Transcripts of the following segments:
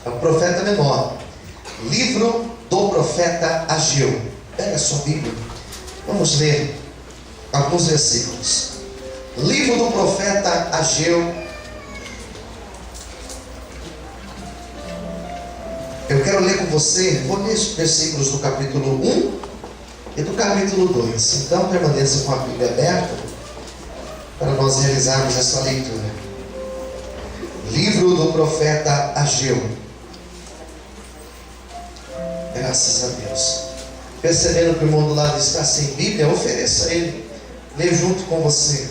é um profeta menor. Livro do profeta Ageu. Pega a sua Bíblia. Vamos ler alguns versículos. Livro do profeta Ageu. Eu quero ler com você, vou ler os versículos do capítulo 1 e do capítulo 2. Então permaneça com a Bíblia aberta para nós realizarmos essa leitura. Livro do profeta Ageu. Graças a Deus. Percebendo que o irmão do lado está sem Bíblia, ofereça a ele ler junto com você.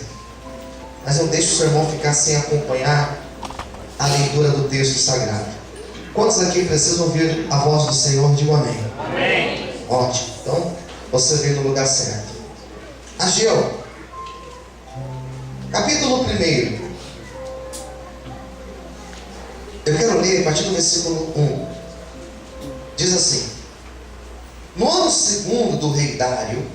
Mas não deixe o seu irmão ficar sem acompanhar a leitura do texto sagrado. Quantos aqui precisam ouvir a voz do Senhor? Digam amém. Amém. Ótimo. Então, você veio no lugar certo. Ageu, capítulo 1. Eu quero ler a partir do versículo 1. Diz assim: no ano segundo do rei Dário,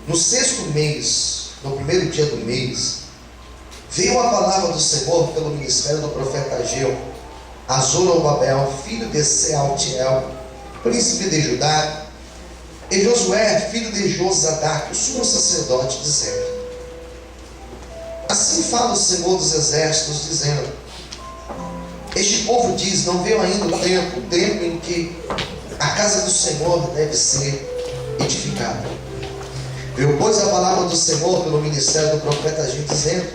no 6º mês, no 1º dia do mês, veio a palavra do Senhor pelo ministério do profeta Ageu a Zorobabel, filho de Sealtiel, príncipe de Judá, e Josué, filho de Josadac, o sumo sacerdote, dizendo: assim fala o Senhor dos exércitos, dizendo: este povo diz, não veio ainda o tempo em que a casa do Senhor deve ser edificada. Veio, pois, a palavra do Senhor pelo ministério do profeta Ageu, dizendo: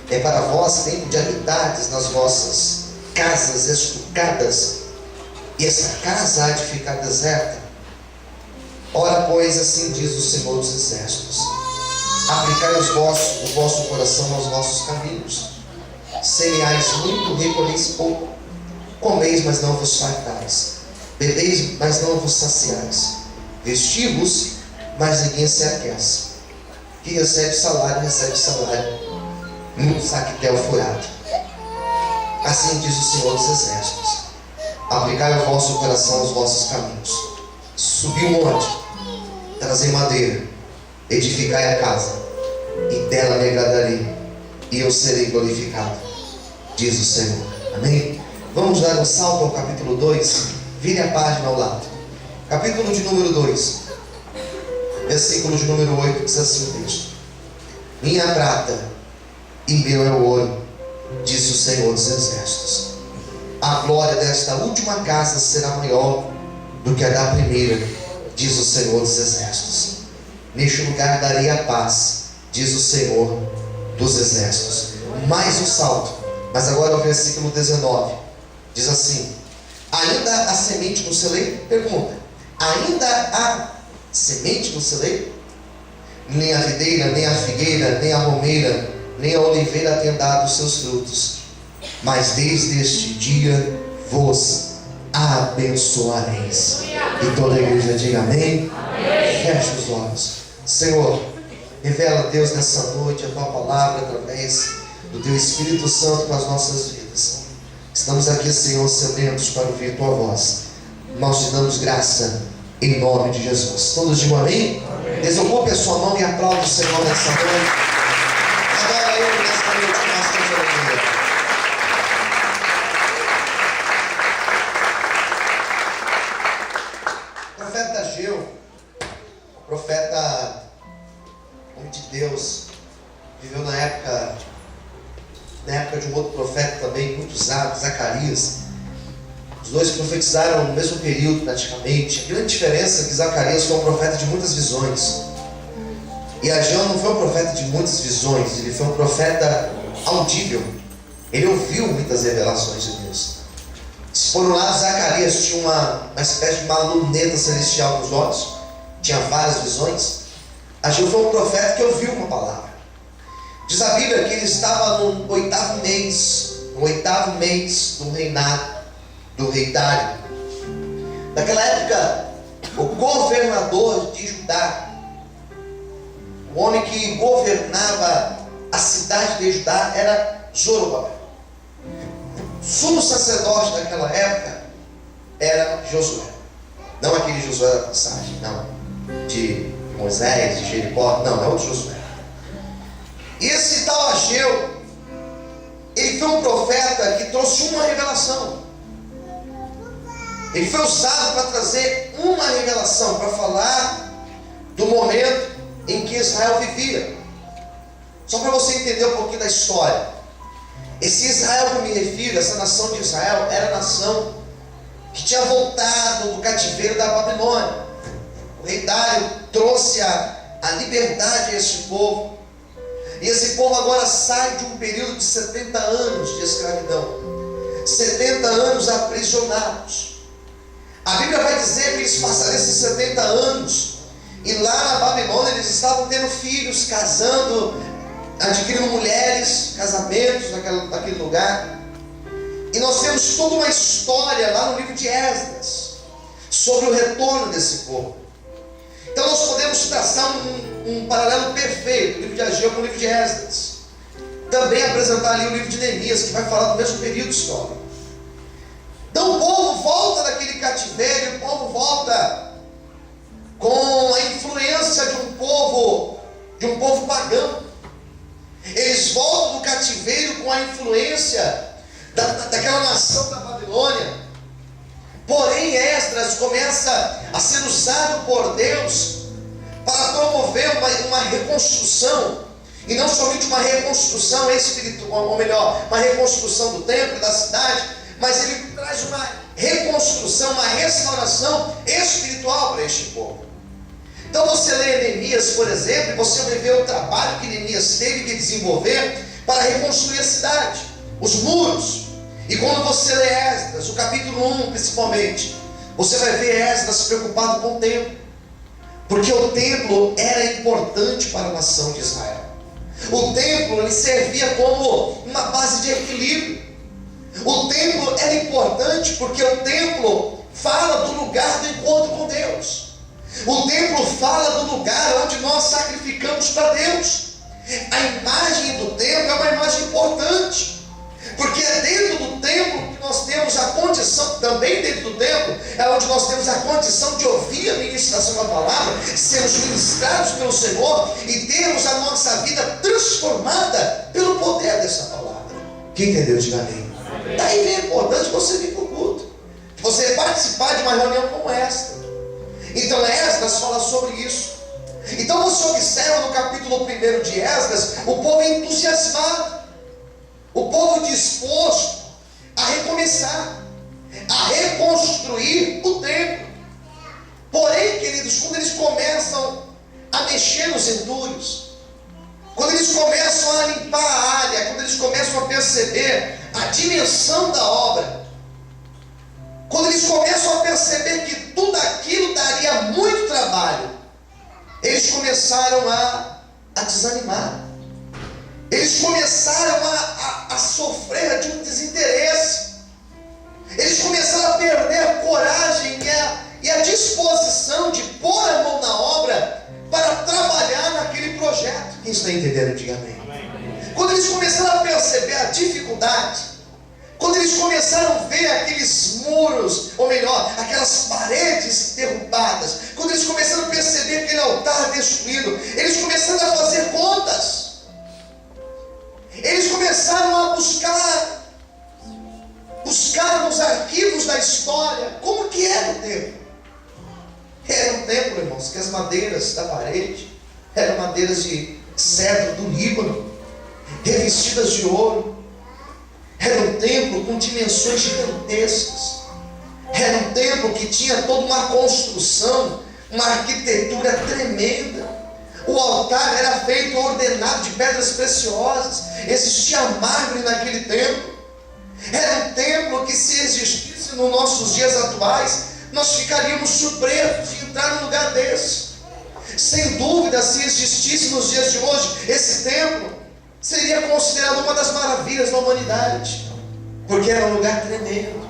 é para vós tempo de habitardes nas vossas casas estucadas, e essa casa há de ficar deserta. Ora, pois, assim diz o Senhor dos exércitos: aplicai o vosso coração aos vossos caminhos. Semeais muito, recolheis pouco. Comeis, mas não vos fartais. Bebeis, mas não vos saciais. Vesti-vos, mas ninguém se aquece. Que recebe salário, num saquetel furado. Assim diz o Senhor dos exércitos: aplicai o vosso coração aos vossos caminhos. Subi o monte, trazei madeira, edificai a casa, e dela me agradarei, e eu serei glorificado, diz o Senhor. Amém? Vamos dar um salto ao capítulo 2. Vire a página ao lado. Capítulo de número 2, versículo de número 8, diz assim o texto: minha prata e meu é o ouro, disse o Senhor dos exércitos. A glória desta última casa será maior do que a da primeira, diz o Senhor dos exércitos. Neste lugar darei a paz, diz o Senhor dos exércitos. Mais um salto, mas agora o versículo 19 diz assim: ainda há semente no celeiro? Pergunta: ainda há semente no celeiro? Nem a videira, nem a figueira, nem a romeira, nem a oliveira tem dado os seus frutos, mas desde este dia vos abençoareis. E toda a igreja diga amém. Amém. Feche os olhos. Senhor, revela, Deus, nessa noite a tua palavra através do teu Espírito Santo para as nossas vidas. Estamos aqui, Senhor, sedentos para ouvir tua voz. Nós te damos graça em nome de Jesus. Todos digam amém? Amém. Desocupe a sua mão e aplaude o Senhor nessa noite. Adora Ele nessa noite que nós temos alegria. O profeta Ageu, o profeta, homem de Deus, viveu na época de um outro profeta também muito usado, Zacarias. Os dois profetizaram no mesmo período praticamente. A grande diferença é que Zacarias foi um profeta de muitas visões, e Ageu não foi um profeta de muitas visões, ele foi um profeta audível. Ele ouviu muitas revelações de Deus. Se por um lado Zacarias tinha uma espécie de uma luneta celestial nos olhos, tinha várias visões, Ageu foi um profeta que ouviu uma palavra. Diz a Bíblia que ele estava no 8º mês do reinado do rei Dário. Naquela época, o governador de Judá, o homem que governava a cidade de Judá, era Zorobabel. O sumo sacerdote daquela época era Josué. Não aquele Josué da passagem, não, de Moisés, de Jericó, não, é outro Josué. E esse tal Ageu, ele foi um profeta que trouxe uma revelação. Ele foi usado para trazer uma revelação, para falar do momento em que Israel vivia. Só para você entender um pouquinho da história. Esse Israel que eu me refiro, essa nação de Israel, era a nação que tinha voltado do cativeiro da Babilônia. O rei Dário trouxe a liberdade a este povo. E esse povo agora sai de um período de 70 anos de escravidão. 70 anos aprisionados. A Bíblia vai dizer que eles passaram esses 70 anos. E lá na Babilônia eles estavam tendo filhos, casando, adquirindo mulheres, casamentos naquele lugar. E nós temos toda uma história lá no livro de Esdras sobre o retorno desse povo. Então nós podemos traçar um paralelo perfeito, o livro de Ageu com o livro de Esdras. Também apresentar ali o livro de Neemias, que vai falar do mesmo período histórico. Então o povo volta daquele cativeiro, o povo volta com a influência de um povo pagão. Eles voltam do cativeiro com a influência daquela nação da Babilônia. Porém Esdras começa a ser usado por Deus para promover uma reconstrução, e não somente uma reconstrução espiritual, ou melhor, uma reconstrução do templo e da cidade, mas ele traz uma reconstrução, uma restauração espiritual para este povo. Então você lê Neemias, por exemplo, e você vai ver o trabalho que Neemias teve que desenvolver para reconstruir a cidade, os muros. E quando você lê Esdras, o capítulo 1 principalmente, você vai ver Esdras preocupado com o templo, porque o templo era importante para a nação de Israel. O templo ele servia como uma base de equilíbrio. O templo era importante porque o templo fala do lugar do encontro com Deus. O templo fala do lugar onde nós sacrificamos para Deus. A imagem do templo é uma imagem importante, porque é dentro do templo que nós temos a condição, também dentro do templo, é onde nós temos a condição de ouvir a ministração da palavra, sermos ministrados pelo Senhor e termos a nossa vida transformada pelo poder dessa palavra. Quem entendeu, diga amém. Daí vem a importância de você vir para o culto, de você participar de uma reunião como esta. Então Esdras fala sobre isso. Então você observa no capítulo 1 de Esdras, o povo entusiasmado, o povo disposto a recomeçar, a reconstruir o templo. Porém, queridos, quando eles começam a mexer nos entulhos, quando eles começam a limpar a área, quando eles começam a perceber a dimensão da obra, quando eles começam a perceber que tudo aquilo daria muito trabalho, eles começaram a desanimar. Eles começaram a sofrer de um desinteresse. Eles começaram a perder a coragem e a disposição de pôr a mão na obra para trabalhar naquele projeto. Quem está entendendo, diga amém. Quando eles começaram a perceber a dificuldade, quando eles começaram a ver aqueles muros, ou melhor, aquelas paredes derrubadas, quando eles começaram a perceber aquele altar destruído, eles começaram a fazer contas. Eles começaram a buscar nos arquivos da história como que era o templo. Era um templo, irmãos, que as madeiras da parede eram madeiras de cedro do Líbano, revestidas de ouro. Era um templo com dimensões gigantescas. Era um templo que tinha toda uma construção, uma arquitetura tremenda. O altar era feito ordenado de pedras preciosas. Existia mármore naquele templo. Era um templo que, se existisse nos nossos dias atuais, nós ficaríamos surpresos de entrar num lugar desse. Sem dúvida, se existisse nos dias de hoje, esse templo seria considerado uma das maravilhas da humanidade, porque era um lugar tremendo.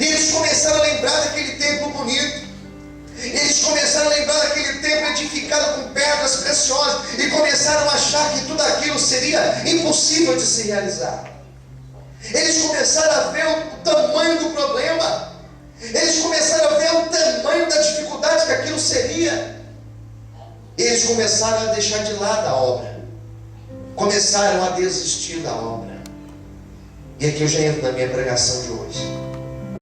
E eles começaram a lembrar daquele templo bonito. Eles começaram a lembrar daquele templo edificado com pedras preciosas, e começaram a achar que tudo aquilo seria impossível de se realizar. Eles começaram a ver o tamanho do problema. Eles começaram a ver o tamanho da dificuldade que aquilo seria. Eles começaram a deixar de lado a obra. Começaram a desistir da obra. E aqui eu já entro na minha pregação de hoje.